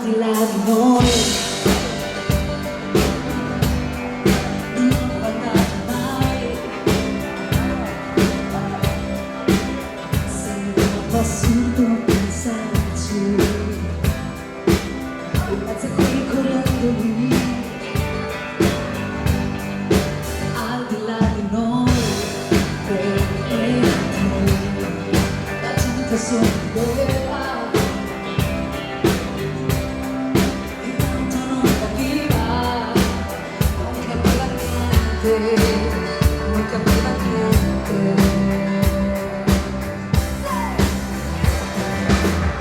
di là di noi. Non ho guardato mai, sembra un po' assurdo pensarci, in mezzo a quei coriandoli, al di là di noi, per noi, la gente sorrideva. Non capiva niente.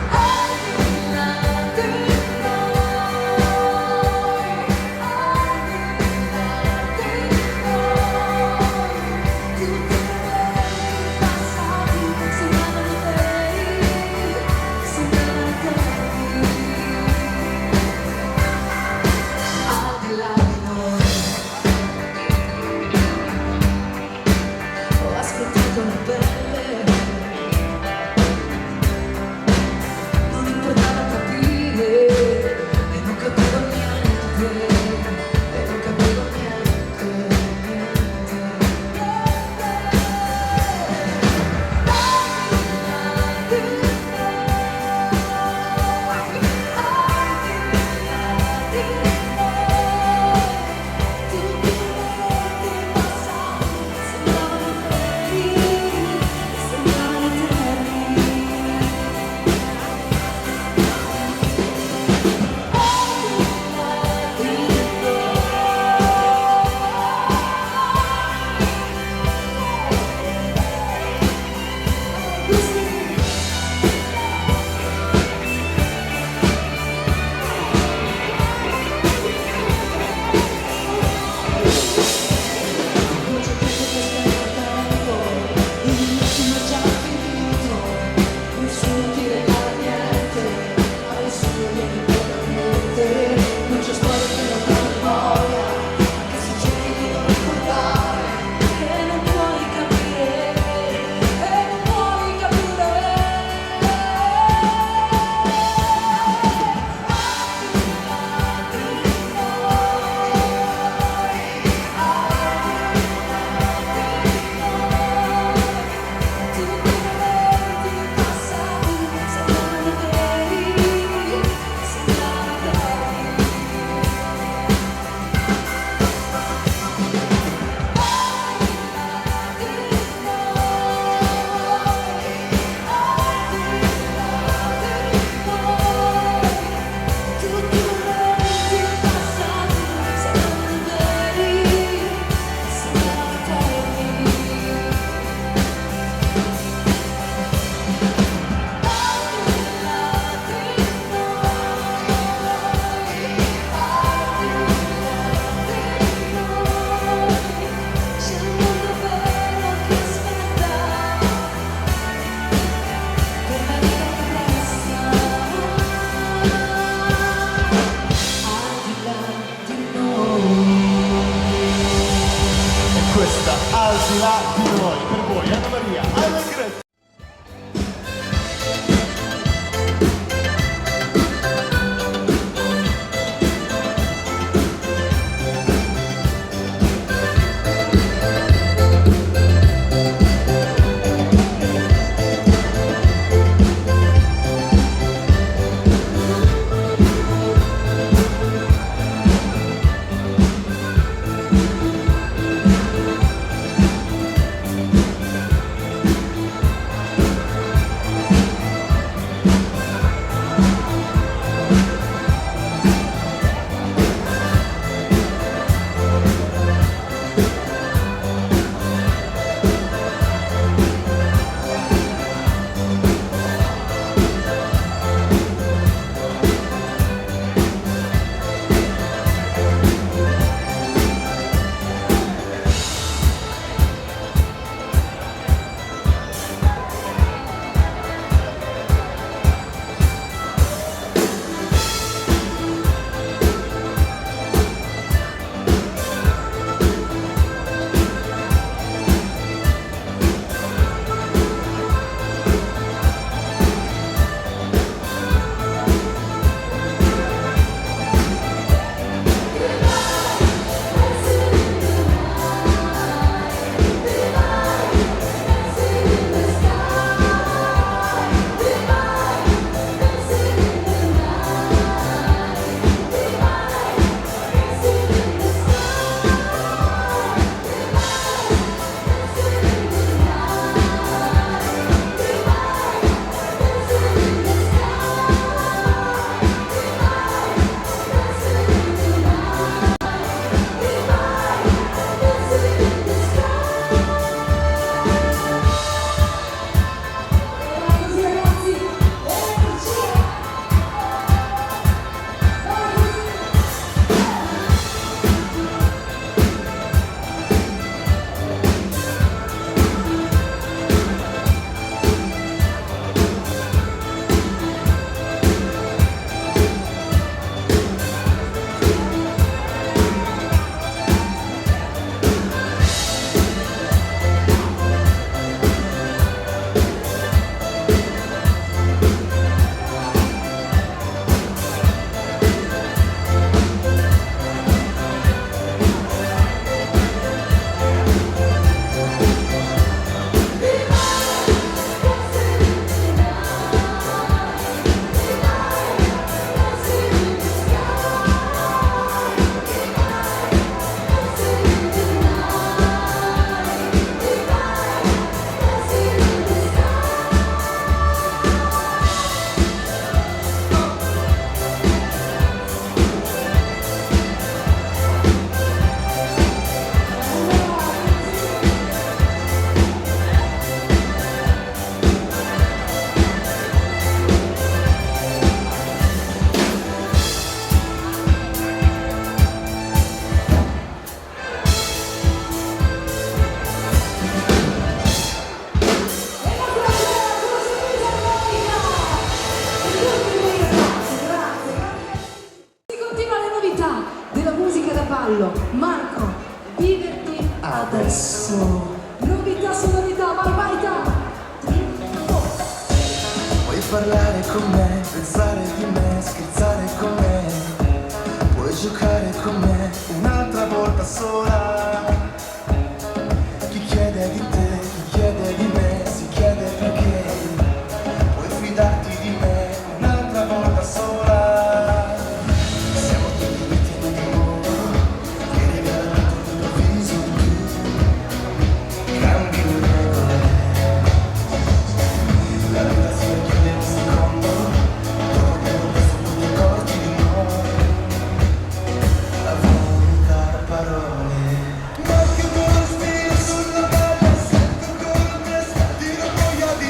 Al di là di noi, al di là di noi, tutti i passati sembravano veri, sembravano eterni. Al di là di noi. Ho aspettato la pelle, non importava capire, e non capivo niente, e non capivo niente, niente. Al di là di noi, al di là di noi, tutti i momenti passati sembravano veri, sembravano eterni. Al di là di non c'è storia che non ha memoria, anche se cerchi di non ricordare, che non puoi capire, e non puoi capire. Tutti i momenti passati sembravano veri, sembravano eterni. Tutti i momenti passati sembravano veri, sembravano eterni. C'è un mondo vero che aspetta per venire appressa. Al di là di noi. Questa al di là di noi, per voi Anna Maria Allegretti. adesso. Novità su novità, barbarità. Puoi parlare con me, pensare di me, scherzare con me, puoi giocare con me un'altra volta sola. Chi chiede di te, chi chiede di me, si chiede perché. Puoi fidarti di me un'altra volta sola. Siamo tutti vittime di un mondo che regala tutto improvviso. Tu cambi le regole, la vita si racchiude in un secondo. Dopo tempo presto tu ti accorgi di noi. La volontà, parole. Ma che buono respiro sulla pelle, sento ancora in testa di una voglia di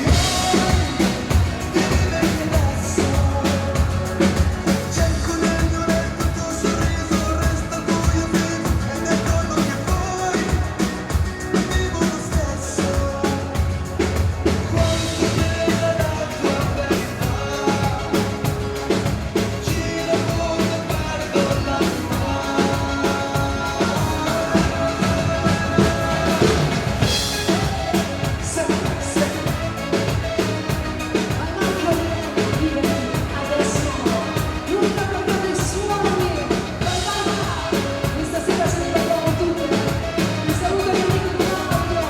vivere adesso. Cerco nel mio letto il tuo sorriso, resta buio vivo e mi accorgo che poi vivo lo stesso. Quanto bella la tua verità, gira fuori e perdo la Adesso l'unica cosa dei suoni, barbarità. Questa sera ce ne parliamo tutte. Mi saluto il mio amico Claudio.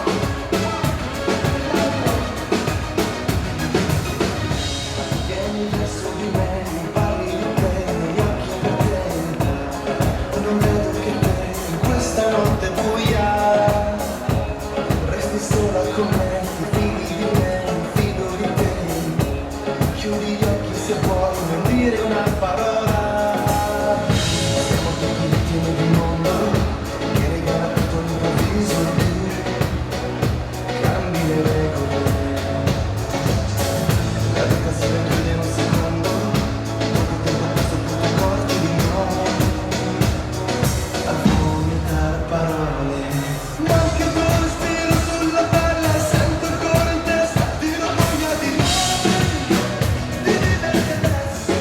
Vieni verso di me, mi parli di te, negli occhi per te. Non vedo che te in questa notte buia. Resti sola con me, ti fidi di me, mi fido di te. Chiudi gli occhi se vuoi, non dire una parola. Siamo tutti vittime di un mondo che regala tutto all'improvviso. Tu cambi le regole. La vita si racchiude in un secondo, dopo tempo presto tu ti accorgi di noi. A vomitare parole. Ma che buon respiro sulla pelle, sento ancora in testa di una voglia di vivere adesso.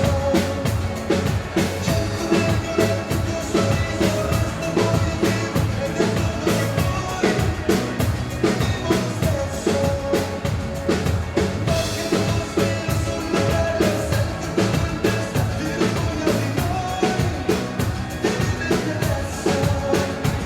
Cerco nel mio letto il tuo sorriso, resta buio vivo e mi accorgo che poi vivo lo stesso. Ma che buon respiro sulla pelle, sento ancora in testa di una voglia di vivere adesso.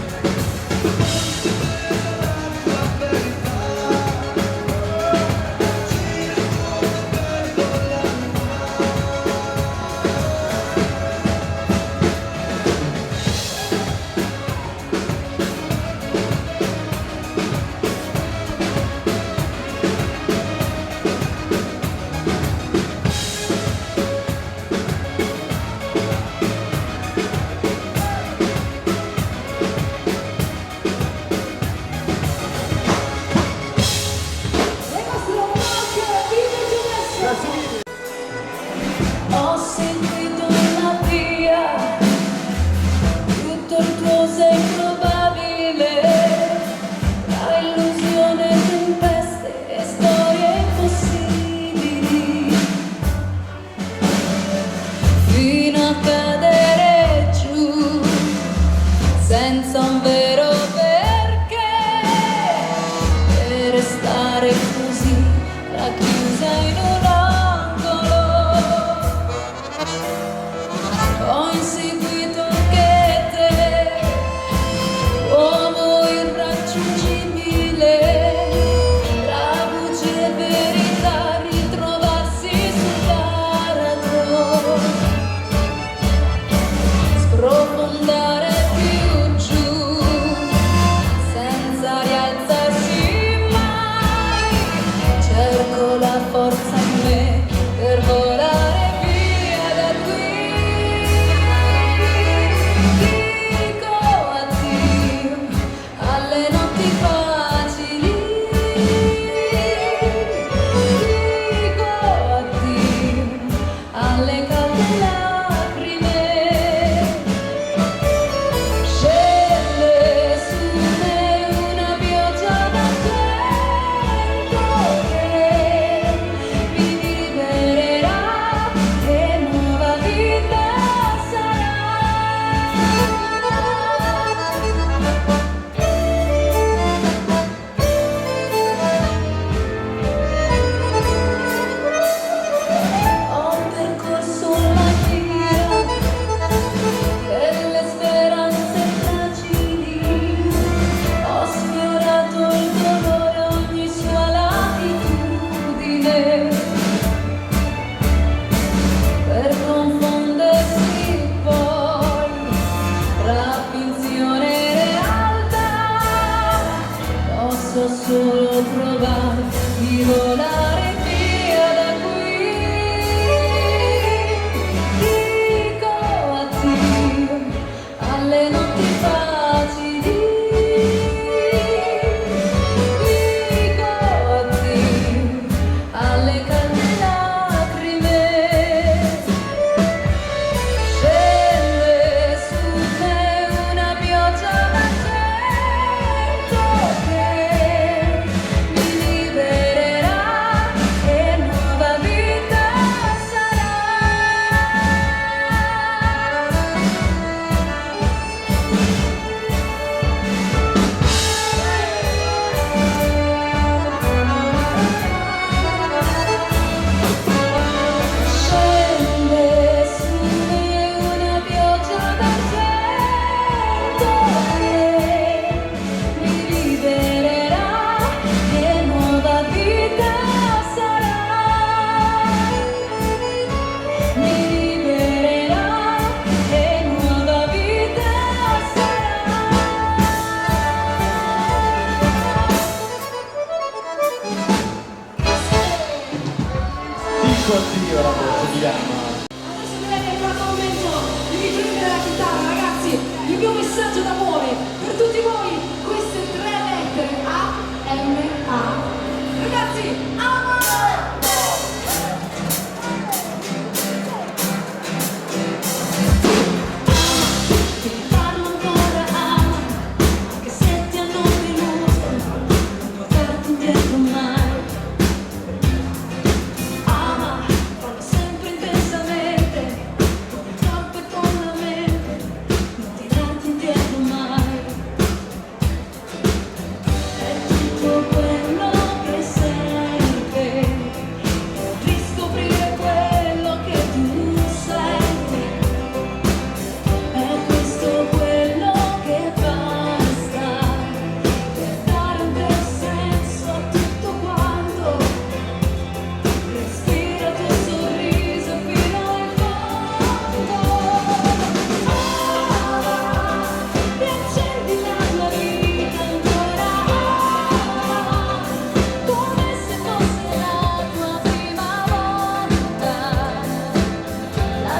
Le nostre omaggio, vive Giuseppe. Ho sentito una via, tutto il tuo sei probabile, tra illusione, tempeste e storie impossibili, fino a cadere giù, senza un vero perché, e restare così, racchiusa in un angolo.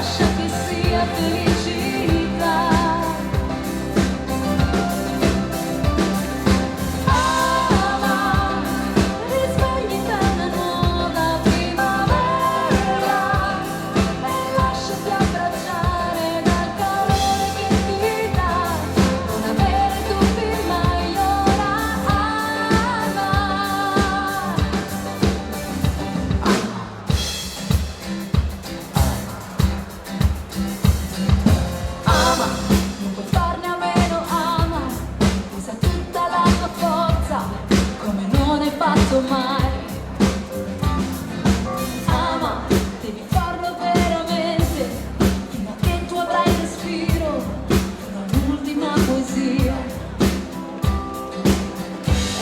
lascia che sia felicità. Ama, risvegli da una nuova primavera e lasciati abbracciare dal calore che ti dà. Non avere dubbi mai, ora ama. Ama, non puoi farne a meno, ama, usa tutta la tua forza, come non hai fatto mai. Ama, devi farlo veramente, fino a che tu avrai respiro, fino all'ultima poesia.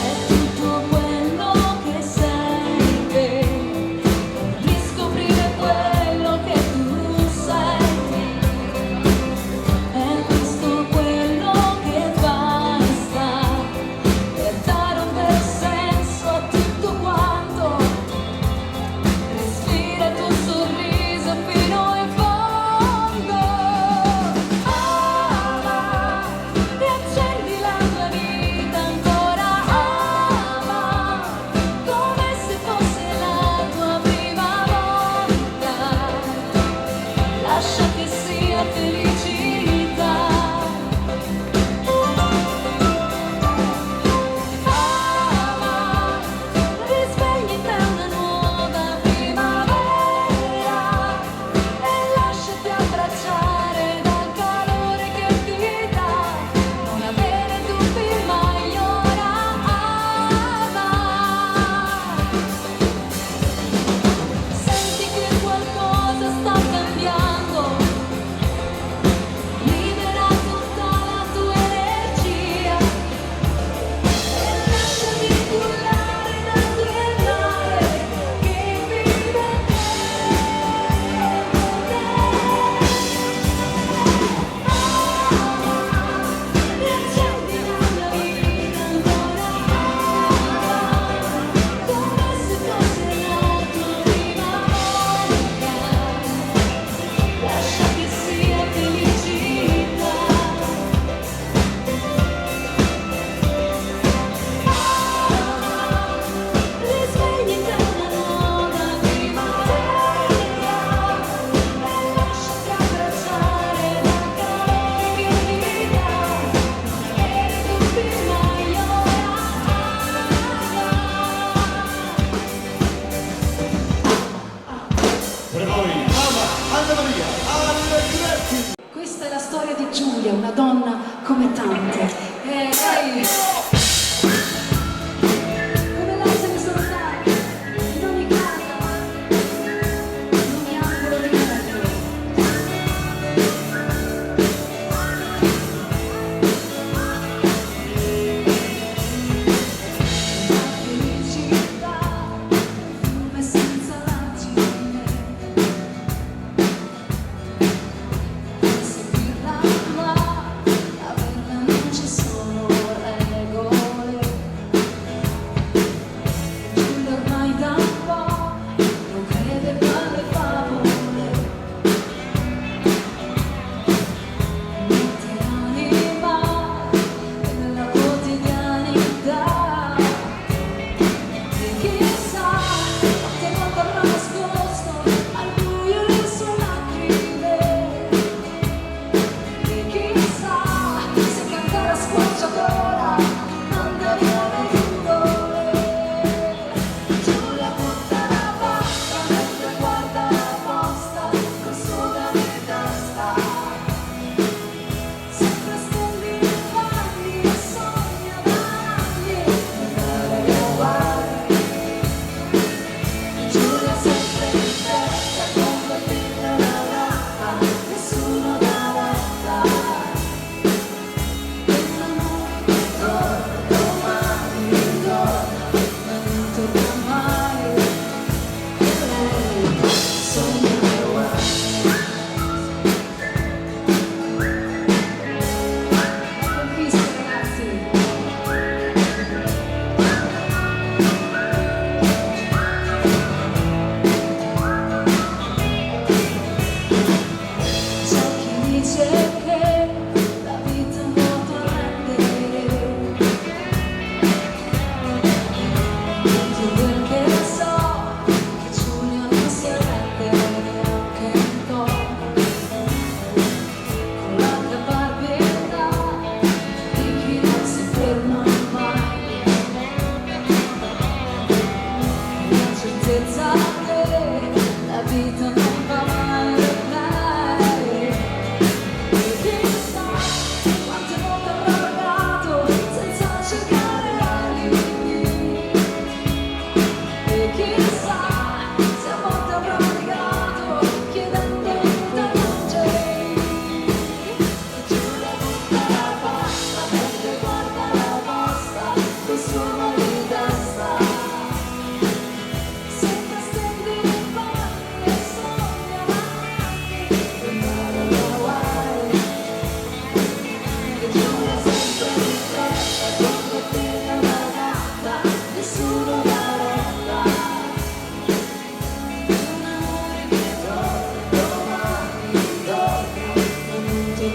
È tutto quello che sei, per riscoprire quello che tu sei. È questo quello che basta per dare un bel senso a tutto quanto. Respira il tuo sorriso fino in fondo. Ama, riaccendi la tua vita ancora. Ama, come se fosse la tua prima volta. Lascia che sia felicità. Ama, risvegli in te una nuova primavera e lasciati abbracciare dal calore che ti dà. Non avere dubbi mai, ora ama. Senti che qualcosa sta cambiando, libera tutta la tua energia e lasciati cullare dal tuo mare che vive dentro te. Riaccendi la tua vita ancora. Come se fosse la tua prima volta. Lascia che sia felicità. Risvegli in te una nuova primavera e lasciati abbracciare dal calore che ti dà. Non avere dubbi mai, ora Per voi, ama Anna Maria Allegretti. Questa è la storia di Giulia, una donna come tante. E lei, come lei se ne sono state, in ogni casa, in ogni angolo di mondo. La felicità, come senza lacime. Seguirla là, averla non c'è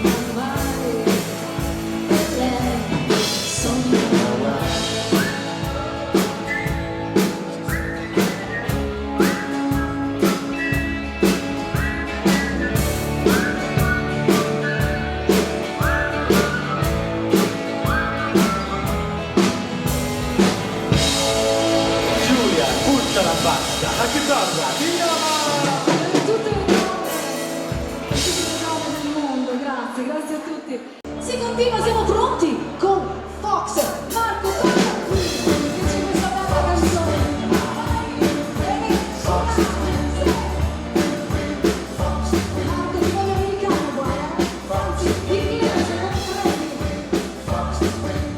domani mai per lei sogno Giulia, butta la bassa, la chitarra, via! per tutte le donne del mondo, grazie, grazie a tutti. Si continua, siamo pronti con Fox, Marco Paglia, che ci questa bella canzone. Marco, ti voglio americano qua, anzi, inglese, se non prendi.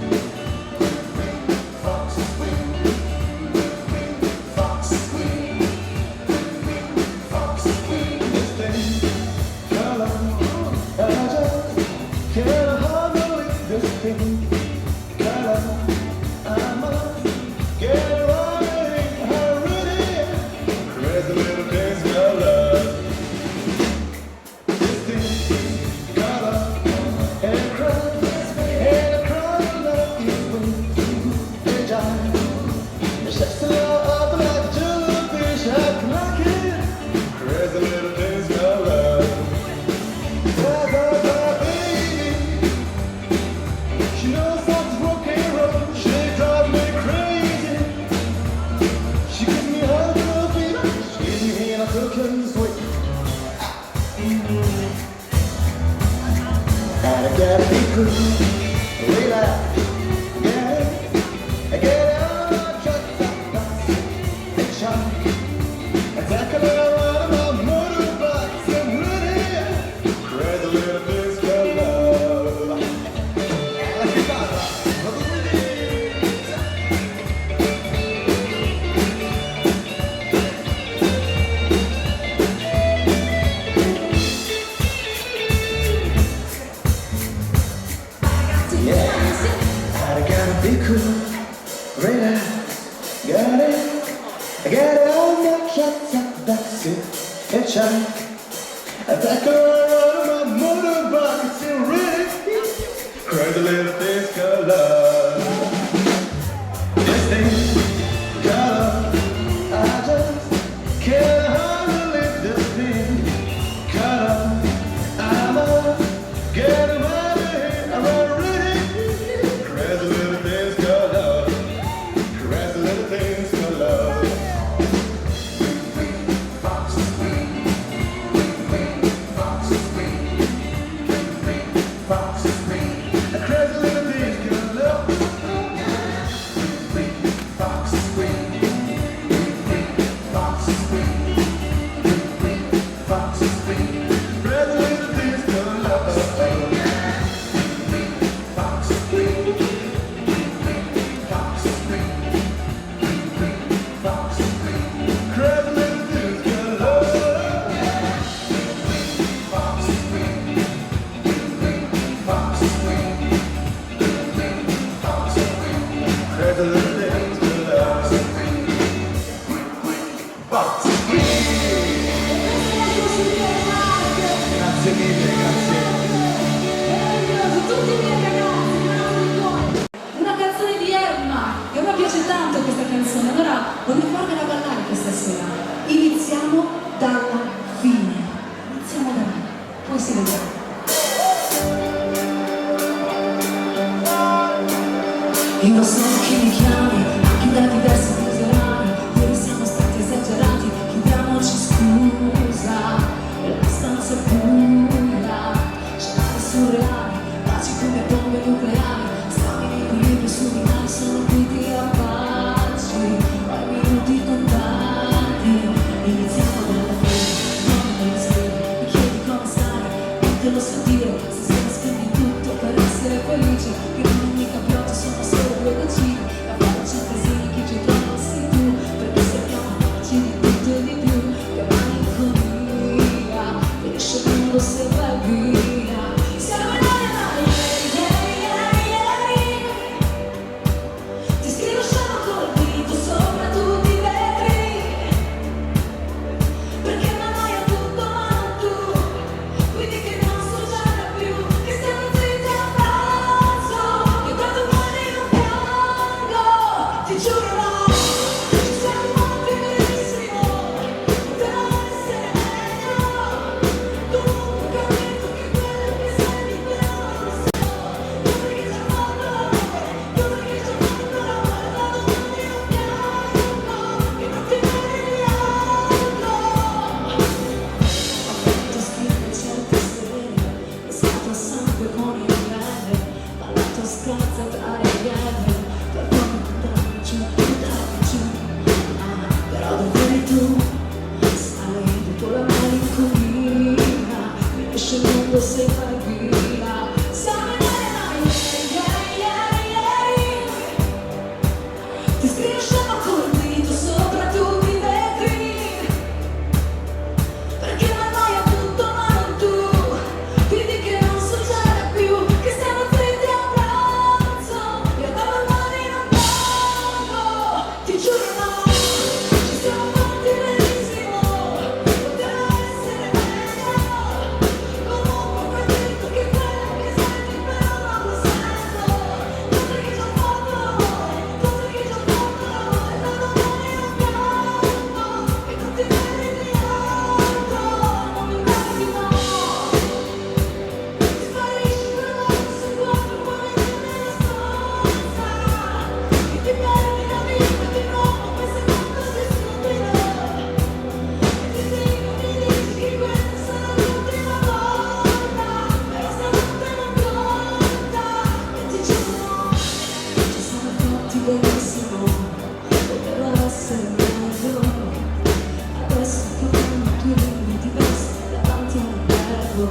She knows that's rock and roll. She drives me crazy. She gives me her little fever. She gives me and I took her sweet. And I gotta be cool, relax, get out, shut up, and shine. And take a little out of my motorbike, I'm ready. Crazy little disco love. La chitarra, I gotta be cool, relax, get it on the shut up, that's it, and shine. I take her out of my motorbike, it's still ready. Crazy little disco love. This thing, color, I just can't hardly live this thing. Color, I'm a get my head, I'm ready. Crazy little disco love. Crazy little disco love. Grazie mille, grazie. Meraviglioso, tutti i miei ragazzi, grazie di cuore. Una canzone di Emma, che a me piace tanto questa canzone, allora voglio farvela ballare questa sera. Iniziamo dalla fine, iniziamo da lì, poi si vedrà. Io so che mi chiami, anche da diversi fusi orari, ieri siamo stati esagerati, chiediamoci scusa. La stanza è buia, scenari surreali, baci come bombe nucleari, stiamo in equilibrio su binari, sono qui di abbracci, ai minuti contati, iniziamo dalla fine, non dallo stile, mi chiedi come stai, non te lo so dire, se sei nascondi tutto per essere felice, che non mica pioggia, sono solo due goccine, la faccia casini che ci trassi tu, perché sappiamo farci di tutto e di più, che malinconia, finisce quando se vai via, siamo ti scrivo scemo col dito sopra tutti i vetri, perché non hai tutto ma non tu, quindi che non succeda più. lo sai fare via. Sai, ti strisciamo col dito sopra tutti i vetri, perché mi annoia tutto ma non tu. Quindi che non succede più, che stiamo dritti a pranzo e da domani non parlo. Ti giuro no, ci siamo fatti benissimo, poteva essere meglio. Comunque puoi dirti che quello che senti però non lo sento. Cose che ci ho fatto, cose che ci ho fatto, e da domani non campo, e non ti meriti altro, non mi meriti no. Ti sparisci per me, se quattro poi nella stanza, e ti perdi la vita di nuovo, questa cosa sei stupida. E ti dico, mi dici che questa sarà l'ultima volta, però stanotte non conta, e ti giuro no, ci siamo fatti benissimo, poteva essere meglio. Adesso che quando tu rimani ti vesti davanti a un albergo,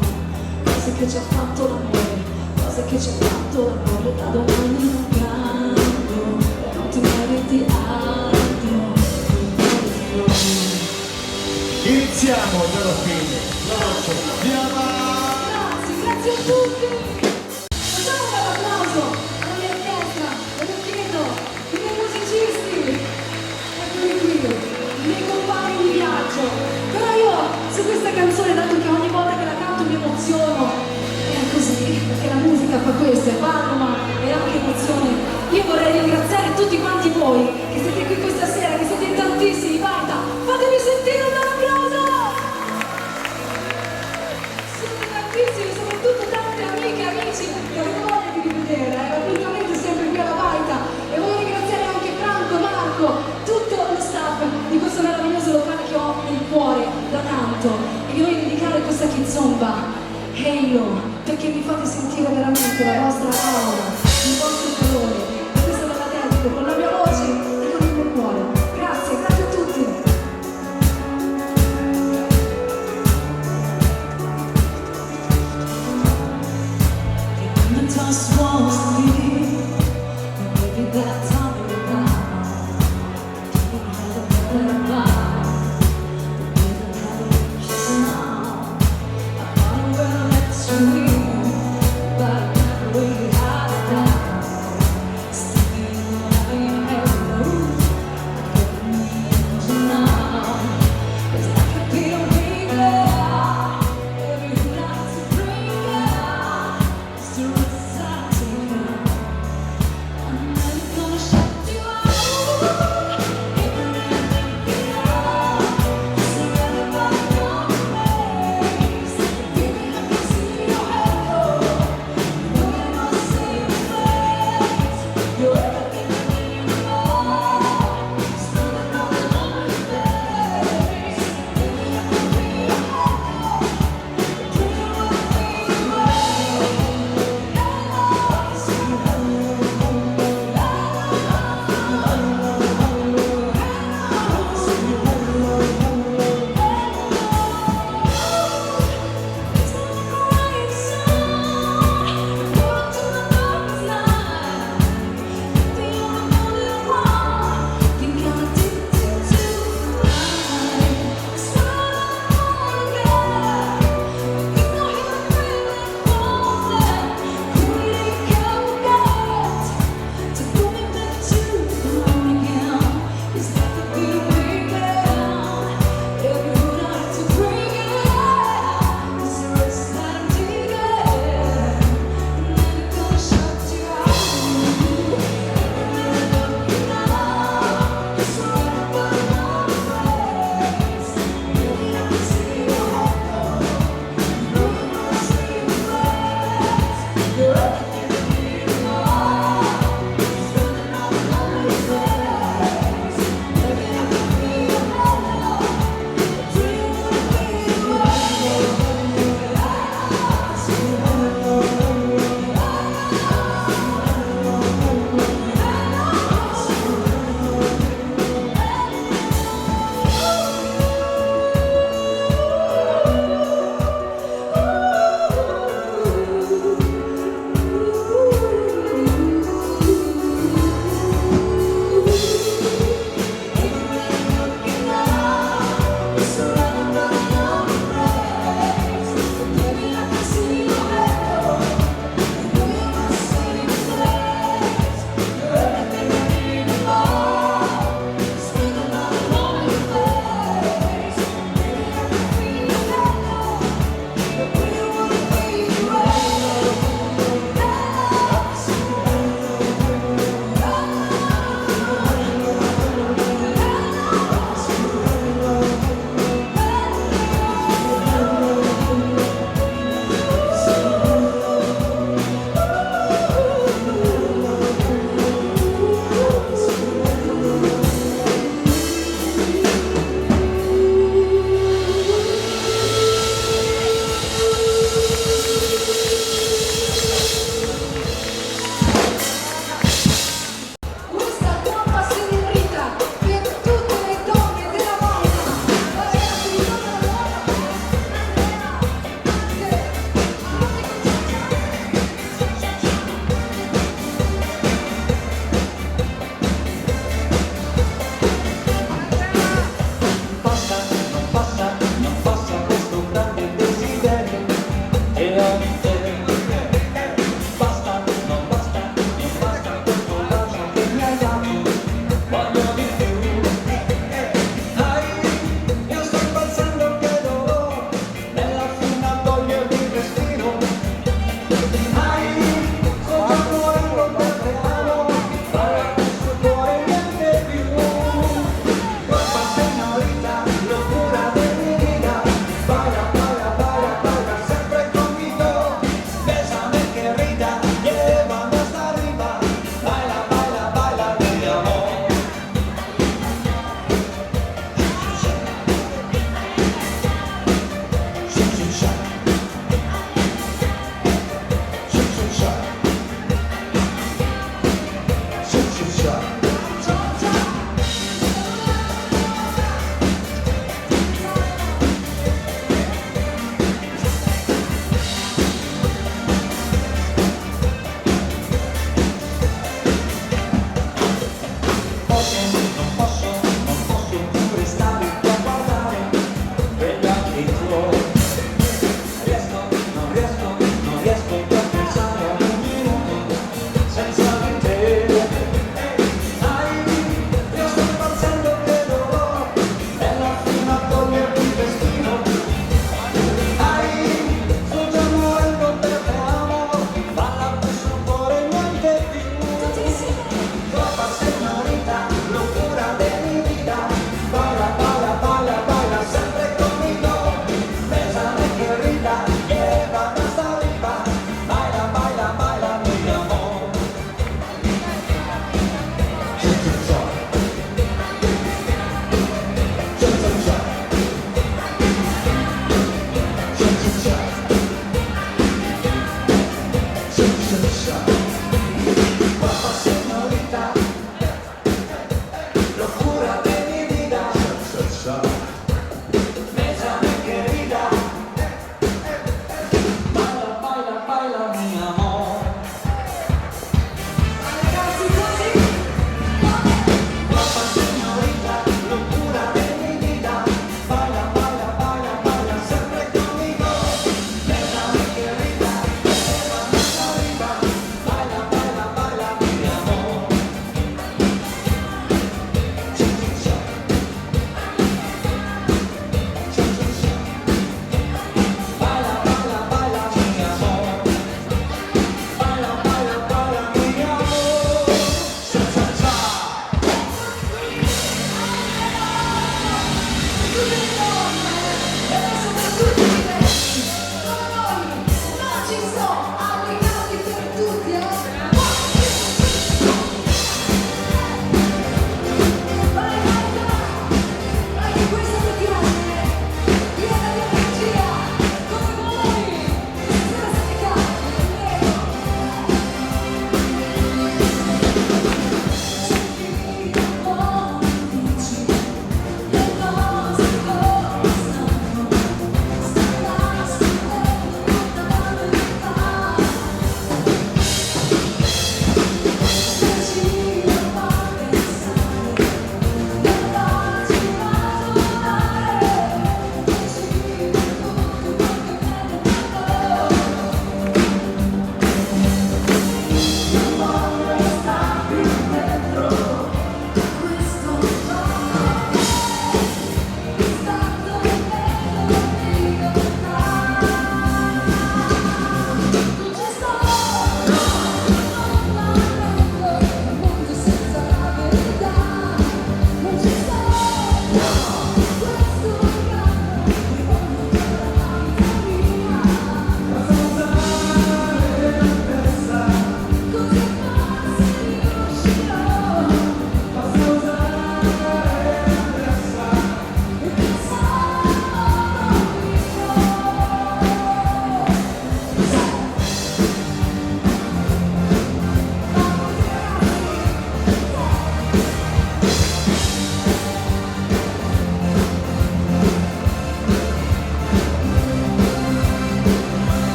cose che ci ha fatto l'amore, cose che ci ha fatto l'amore, da domani non cambio, e non ti meriti altro, non meriti no. Iniziamo Giorofini, veloce, via va! Grazie, grazie a tutti! Facciamo un bel applauso alla mia orchestra, ve lo chiedo, i miei musicisti, eccoli qui, i miei compagni di viaggio. Però io su questa canzone, dato che ogni volta che la canto mi emoziono, è così, perché la musica fa questo, è palma e anche emozione. Io vorrei ringraziare tutti quanti voi che siete qui questa sera, che siete in tantissimi, guarda, fatemi sentire un bel applauso! Siete tantissimi, soprattutto tante amiche e amici che avevo voglia di rivedere, l'appuntamento è sempre qui alla Baita. E voglio ringraziare anche Franco, Marco, tutto lo staff di questo meraviglioso locale che ho nel cuore da tanto. E vi voglio dedicare questa kizomba, Halo, perché mi fate sentire veramente la vostra aura, il vostro calore. E questa ve la dedico con la mia voce e con il mio cuore. Grazie, grazie a tutti. The toss was leaving, and maybe that time around, didn't have a better vibe, didn't have a kiss now. I thought it well next to you, but I never really had it down. Still having hello, getting me into now. 'Cause I could be a regret, every night to bring it. Still exciting, I'm never gonna shut you out. Even if you know, surrounded by your face, give me a kiss in your head. e anche basta, non basta, non basta questo bacio che mi hai dato, voglio di più. Io sto impazzendo che dolore nella fina voglia di respiro. Sto già morendo per te amo, balla questo cuore niente più. Guarda señorita, locura de mi vida, baila, baila, baila, baila sempre conmigo.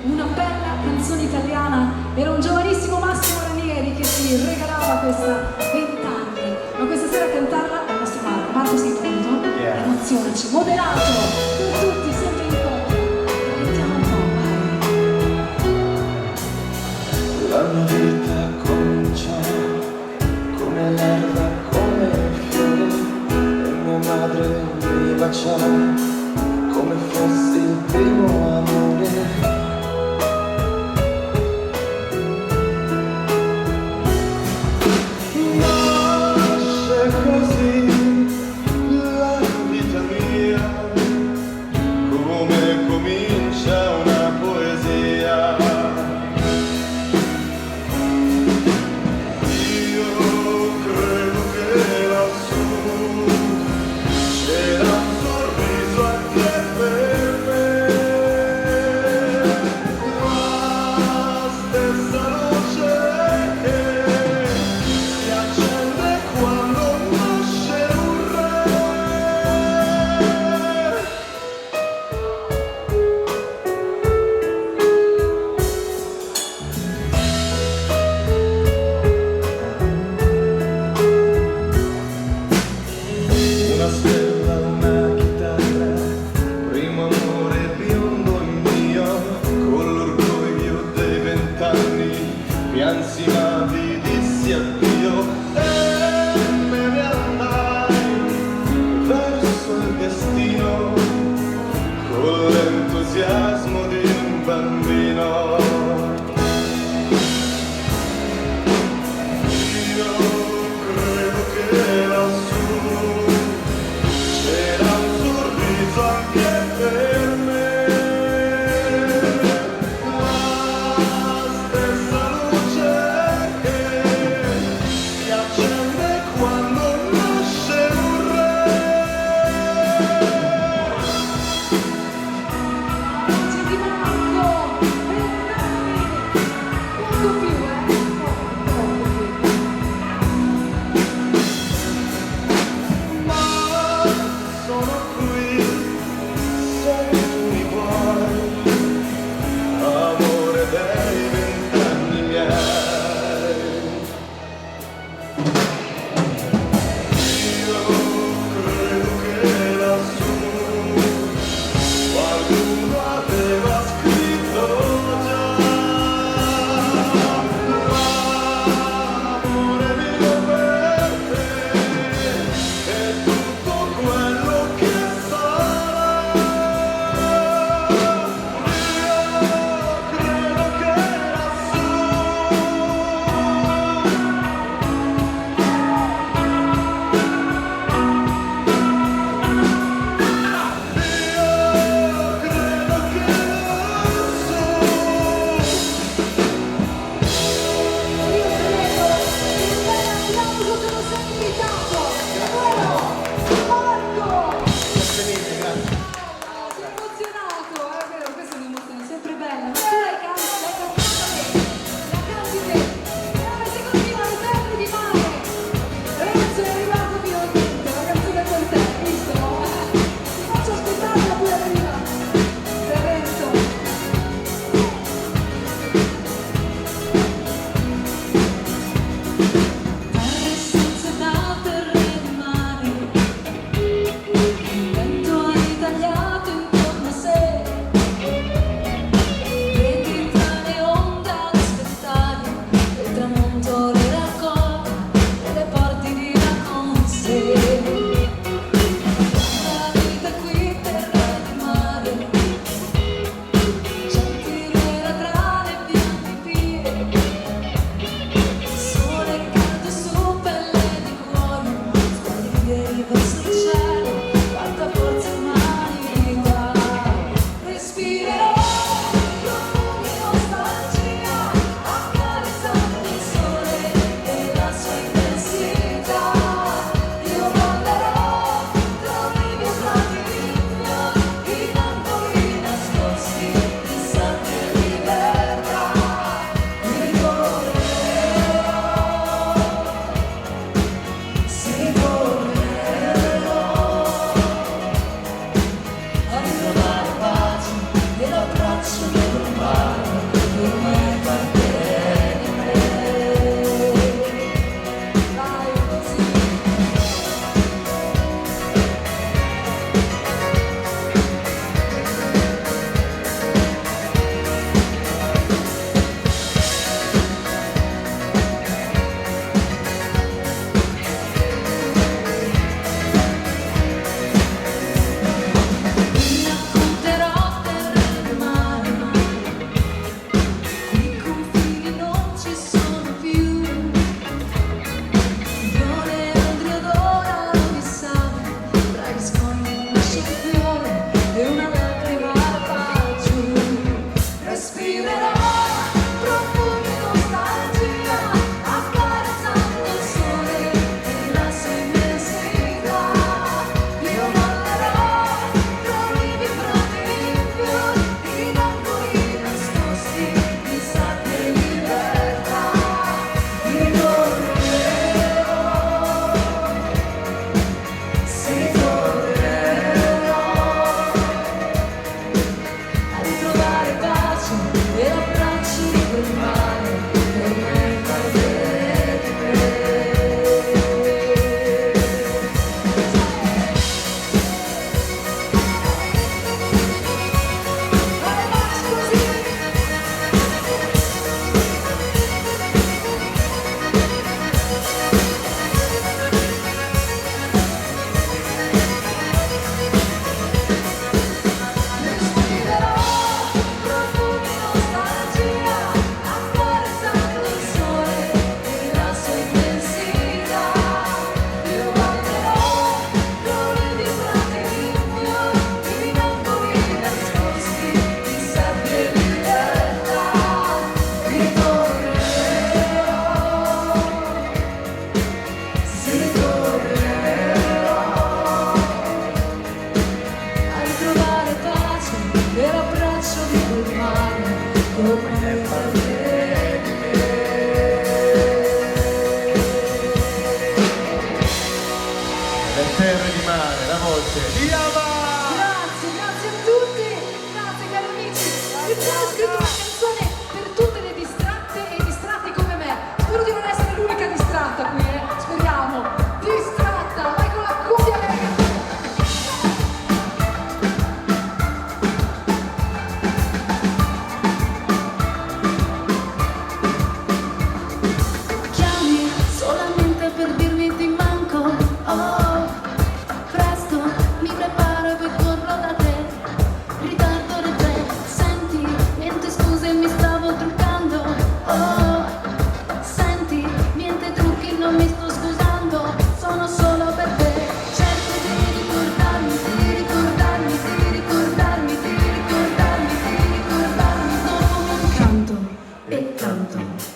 Una bella canzone italiana, era un giovanissimo Massimo Ranieri che ci regalava questa 20 anni, ma questa sera a cantarla è il nostro Marco. Marco, sei pronto? Yeah. Emozionaci, moderato, tutti sempre in coro. Mettiamo un po', vai. La mia vita cominciò come l'erba, come il fiore, e mia madre mi baciò come fosse il primo amore. Nasce così la vita mia, come comincia una poesia. Io credo che lassù c'era un sorriso anche per me. stessa luce che si accende quando nasce un re. Una stella, una chitarra, primo amore biondo mio, con l'orgoglio dei 20 anni, piansi ma vi dissi addio e me ne andai verso il destino, con l'entusiasmo di un bambino. Io credo che lassù c'era un sorriso anche per me, la stessa luce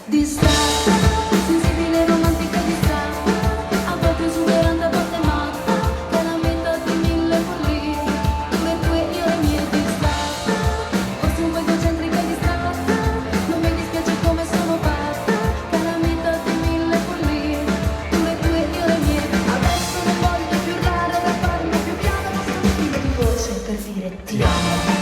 Distratta, sensibile, romantica, distratta, a volte esuberante, a volte matta, che è la metà di mille follie, le tue io le mie distratta, forse un po' egocentrica e distratta, non mi dispiace come sono fatta, che è la metà di mille follie, le tue io le mie. Adesso non voglio più urlare, rapparmi più piano, ma sono stile di voce per dire ti amo.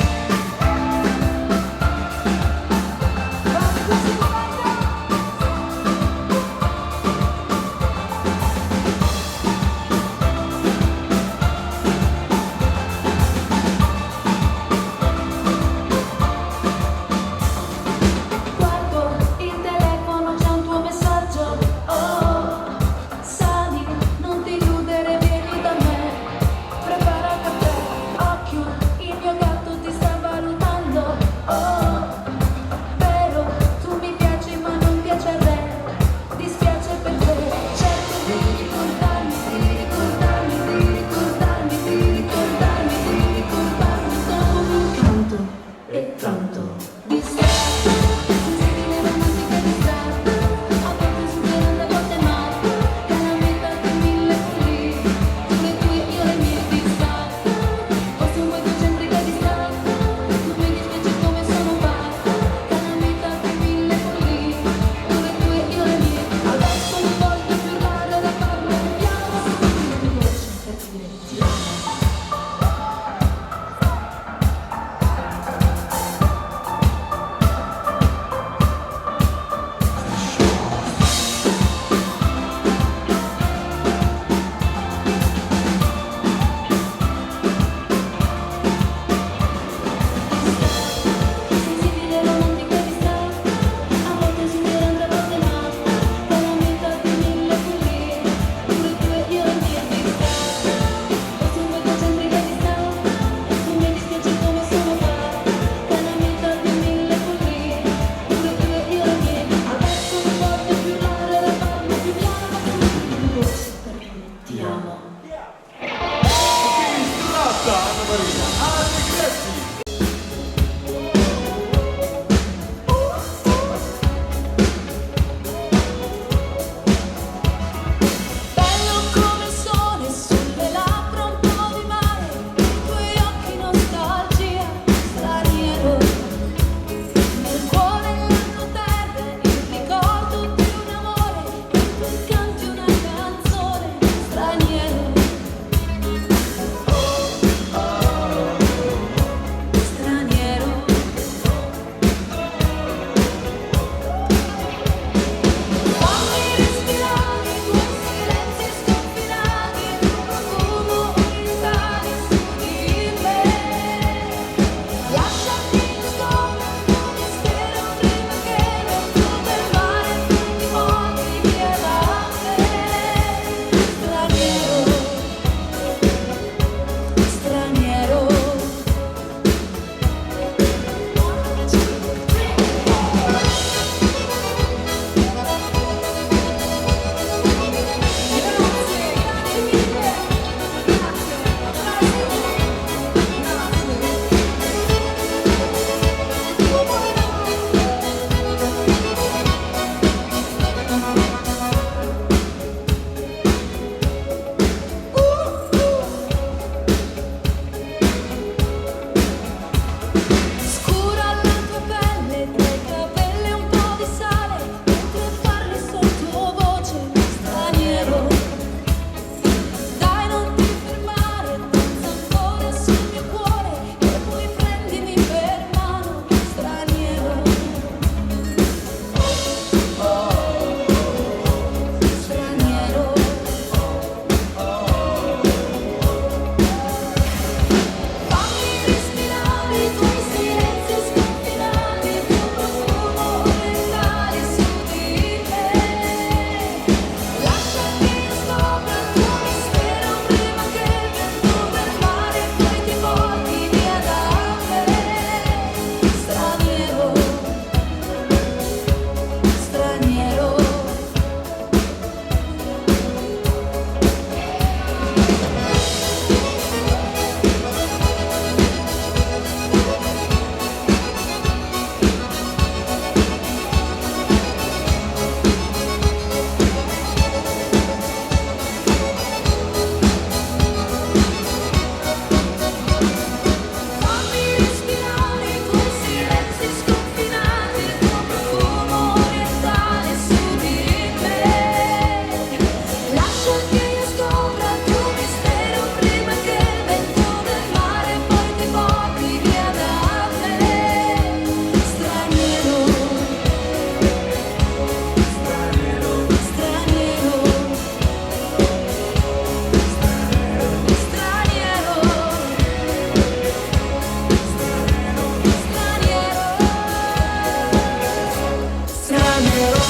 straniero.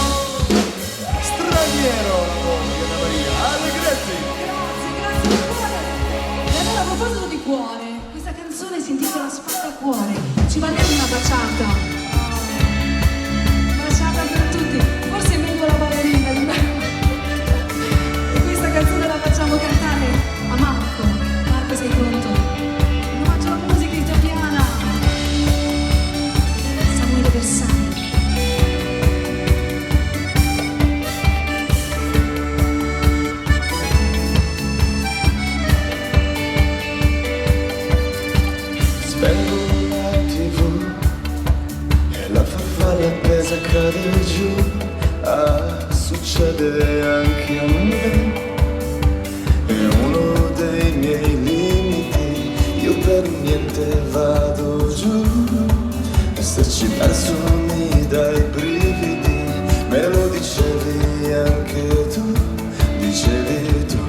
Straniero, Anna Maria Allegretti. Grazie di cuore. E allora a proposito di cuore, questa canzone si intitola Spacca Cuore. Ci va bene una baciata? Baciata per tutti. Forse è meglio la ballerina di me. E questa canzone la facciamo cantare a Marco. Marco, sei pronto? Un omaggio alla musica italiana. Samuele Bersani. Spengo la TV e la farfalla appesa cade giù. Ah, succede anche a me. È uno dei miei limiti, io per niente vado giù. E se ci penso mi dai brividi, me lo dicevi anche tu, dicevi tu.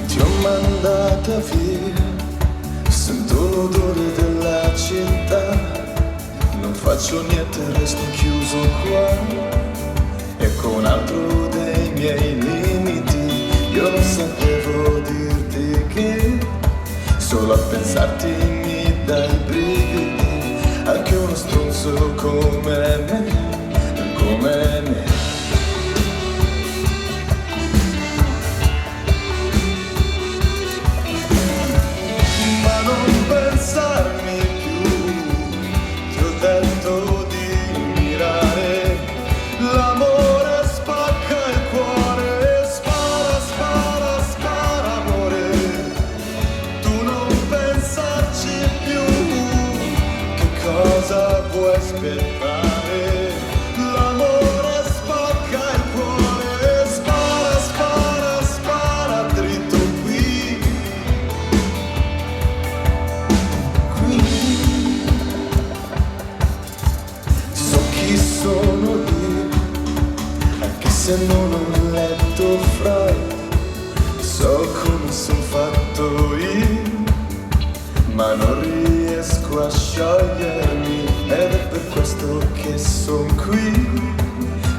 Ti ho mandata via, sento l'odore della città. Non faccio niente, resto chiuso qua. E con altro dei miei limiti, io non sapevo dirti che solo a pensarti mi dai brividi. Anche uno stronzo come me, come me. Ma non pensarmi più, ti ho detto di mirare. L'amore spacca il cuore, spara, spara, spara amore. Tu non pensarci più, che cosa vuoi aspettare? L'amore spacca il cuore, spara, spara, spara dritto qui. So chi sono io, anche se non ho un letto fra. So come son fatto io, ma non riesco a sciogliermi. Ed è per questo che son qui.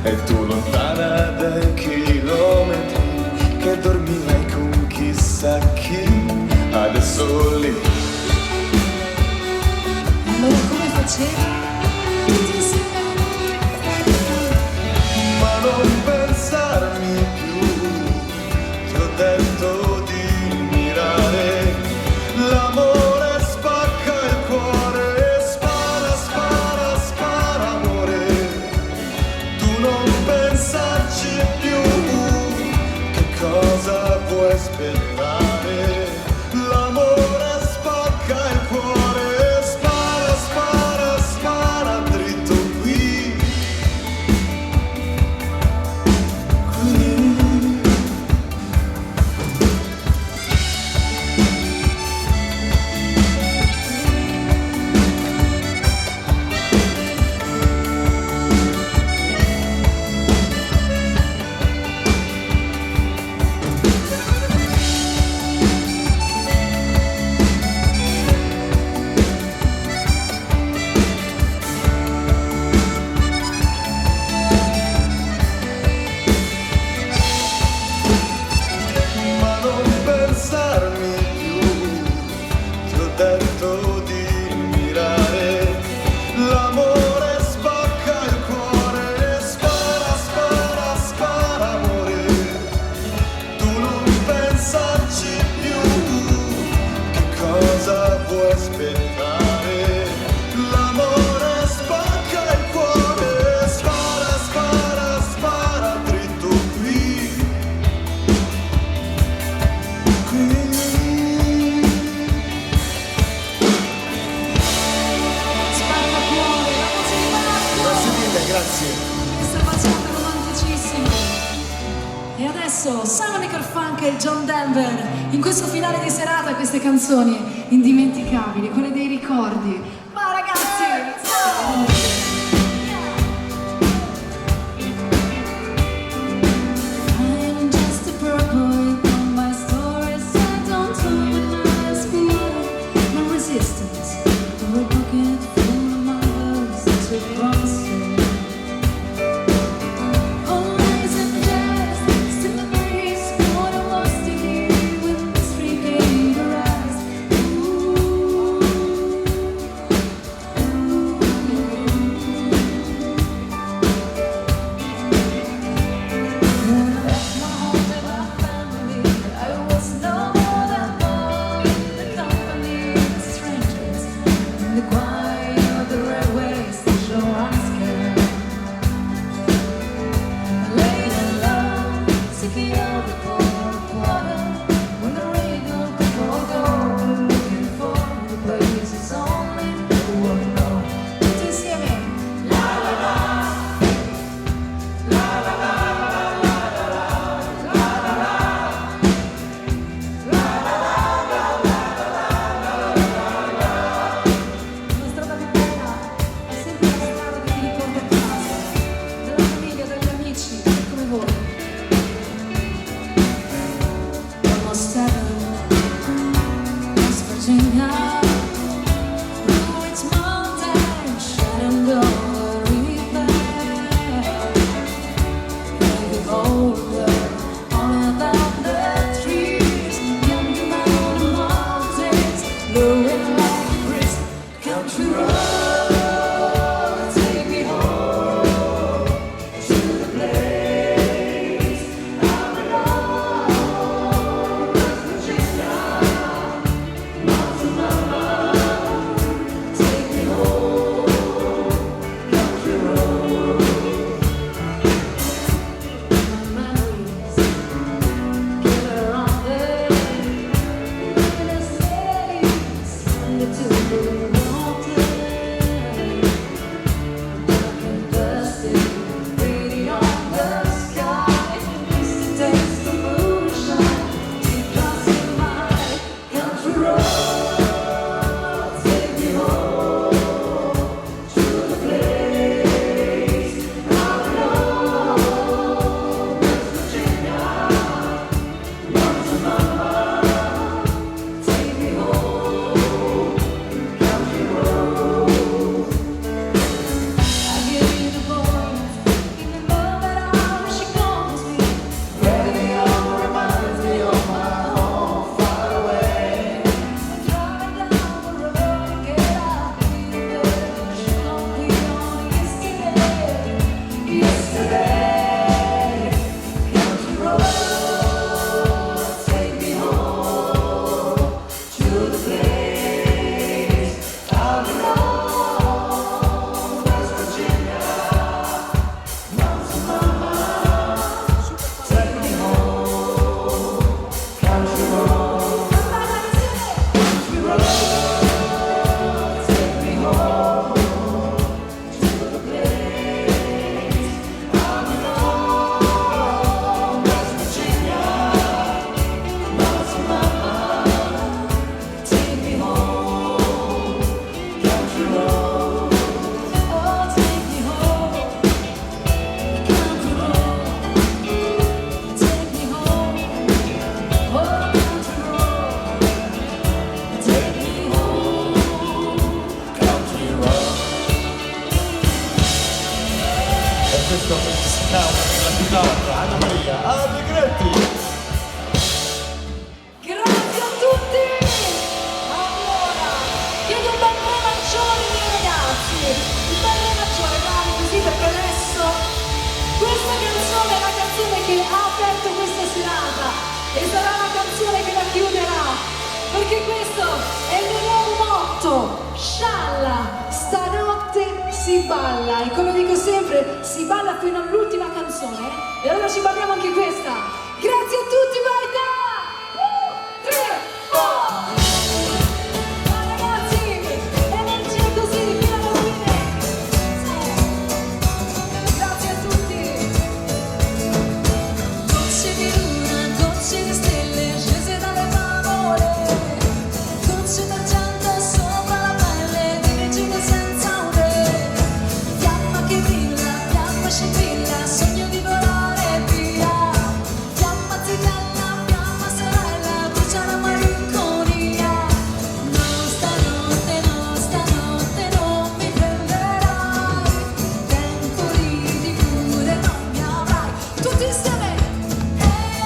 E tu lontana dai chilometri, che dormirai con chissà chi. Adesso lì. Allora come facevi? Tutti insieme. Ma non pensarmi più, ti ho detto di mirare. L'amore spacca il cuore, spara, spara, spara amore. Tu non pensarci più, che cosa vuoi aspettare? L'amore spacca il cuore, spara, spara, spara dritto qui. Ma non pensarmi più, ti ho detto di mirare. L'amore spacca il cuore, spara, spara, spara amore. Tu non pensarci più, che cosa vuoi aspettare? L'amore spacca il cuore, spara, spara, spara dritto qui. Spacca cuore, la musica di Marco. Grazie mille, grazie. Questa baciata romanticissima. E adesso Simon & Garfunkel e John Denver in questo finale di serata, queste canzoni indimenticabili, quelle dei ricordi. Ma ragazzi, ciao! Maria Allegretti. Grazie a tutti! Allora, chiedo un bel re maggiore ai miei ragazzi. Un bel re maggiore, bravi così, perché adesso questa canzone è la canzone che ha aperto questa serata e sarà la canzone che la chiuderà. Perché questo è il mio nuovo motto. Scialla, stanotte si balla. E come dico sempre, si balla fino all'ultima canzone. E allora ci balliamo anche questa. Grazie a tutti, Maita! 3, 4. Ciao ragazzi, energia così, fino alla fine. Grazie a tutti. Gocce di luna, gocce di stelle scese dalle favole, gocce d'argento sopra la pelle di regine senza un re, fiamma che brilla, fiamma scintilla, sogno di volare via, fiamma zitella, fiamma sorella, brucia la malinconia. No, stanotte non mi prenderai, tempo ridi pure non mi avrai. Tutti insieme!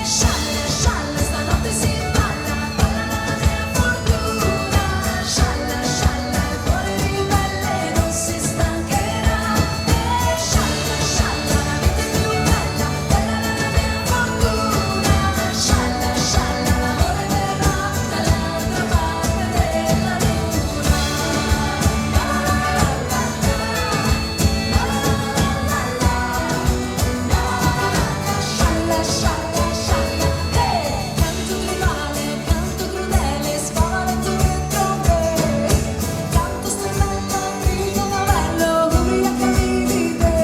Scialla, scialla, stanotte si balla, balla la mia fortuna. Scialla, scialla, il cuore ribelle non si stancherà. Scialla, scialla, la vita è più bella, bella la mia fortuna. Scialla, scialla, l'amore verrà dall'altra parte della luna. Scialla, scialla, scialla, canto tribale, canto crudele, spavento e trombe, canto strimello, grido novello, ubriacati di te,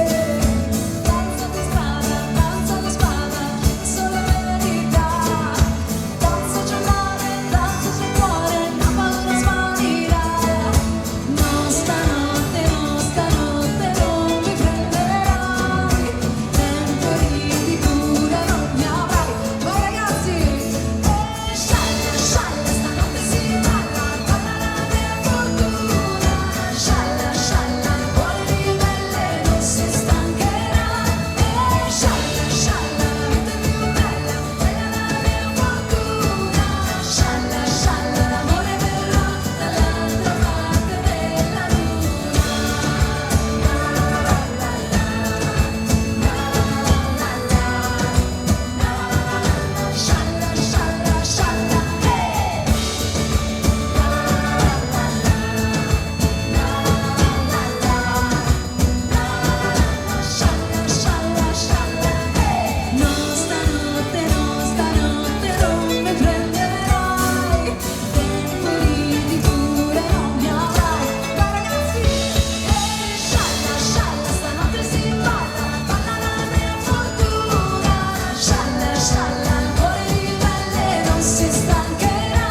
danza di strada, danza di spada, solo verità, danza giornale, danza sul cuore, la paura svanirà. No, stanotte non mi prenderai, tempo ridi pure non mi avrai. Vai ragazzi! Scialla, scialla, stanotte si balla, balla la mia fortuna. Scialla, scialla, il cuore ribelle non si stancherà. Scialla, scialla, la vita è più bella, bella la mia fortuna. Scialla, scialla, l'amore verrà dall'altra parte della luna. Scialla, scialla, scialla, scialla, scialla, scialla. No, stanotte non mi prenderai, tempo ridi pure non mi avrai. Vai ragazzi! Scialla, scialla, stanotte si balla, balla la mia fortuna. Scialla, scialla, il cuore ribelle non si stancherà.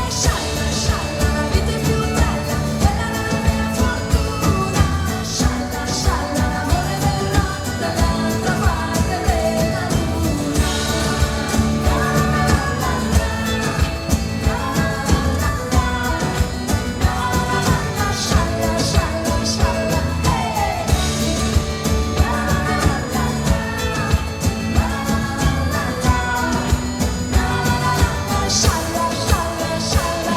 Scialla, scialla, la vita è più bella, bella la mia fortuna. Scialla, scialla, l'amore verrà dall'altra parte della luna. Scialla, scialla, scialla, scialla, scialla, scialla.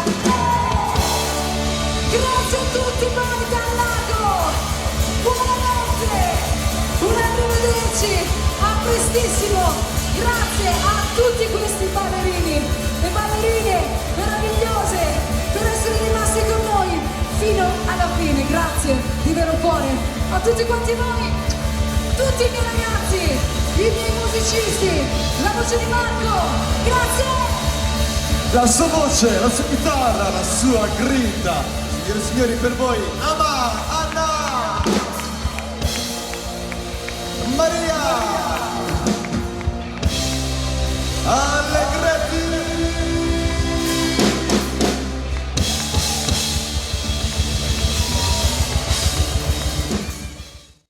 Grazie a tutti, poi dal lago. Buonanotte, un arrivederci, a prestissimo. Grazie a tutti questi ballerini e ballerine meravigliose per essere rimasti con noi fino alla fine. Grazie di vero cuore a tutti quanti voi, tutti i miei ragazzi, i miei musicisti, la voce di Marco. Grazie! La sua voce, la sua chitarra, la sua grinta. Signore e signori, per voi, Ama, Anna, Maria, Ale.